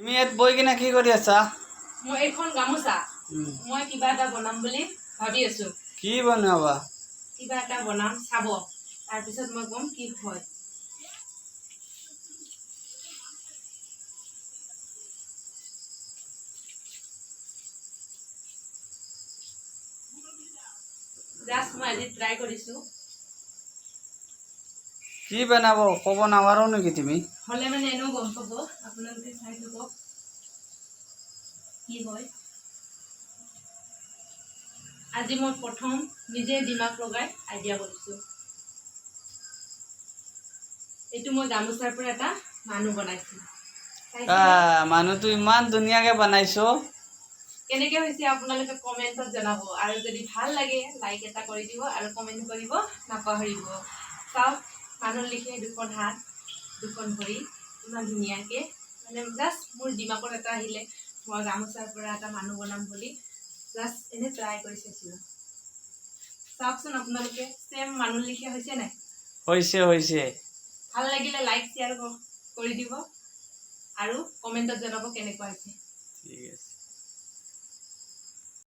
তুমি ইয়াত বহি কিনে কি কৰি আছা? মই এখন গামোচা মই কিবা এটা বনাম বুলি ভাবি আছো। কি বনাবা? কিবা এটা বনাম চাব, তাৰ পিছত মই কম কি হয়। জাষ্ট মই আজি ট্ৰাই কৰিছো। কি বনাব ক'ব নোৱাৰো নেকি তুমি? হলে মানে এনেও গম পাব, আপোনালোকে চাই থাকক কি হয়। আজি মই প্ৰথম নিজে দিমাগ লগাই আইডিয়া কৰিছো। এইটো মই গামোচাৰ পৰা এটা মানুহ বনাইছো। মানুহটো ইমান ধুনীয়াকে বনাইছো। কেনেকে হৈছে আপোনালোকে কমেন্টত জনাব, আৰু যদি ভাল লাগে লাইক এটা কৰি দিব আৰু কমেন্ট কৰিব নাপাহৰিব। চাওক, মানুহ লিখে দুখন হাত দুখন ভৰি ইমান ধুনীয়াকে, মানে জাষ্ট মোৰ দিমাগত এটা আহিলে মই গামোচাৰ পৰা এটা মানুহ বনাম বুলি জাষ্ট এনে ট্ৰাই কৰি চাইছিলো। চাওকচোন আপোনালোকে চেম মানুহ লিখে হৈছে নাই? হৈছে। ভাল লাগিলে লাইক শ্বেয়াৰ কৰি দিব আৰু কমেন্টত জনাব কেনেকুৱা হৈছে। ঠিক আছে।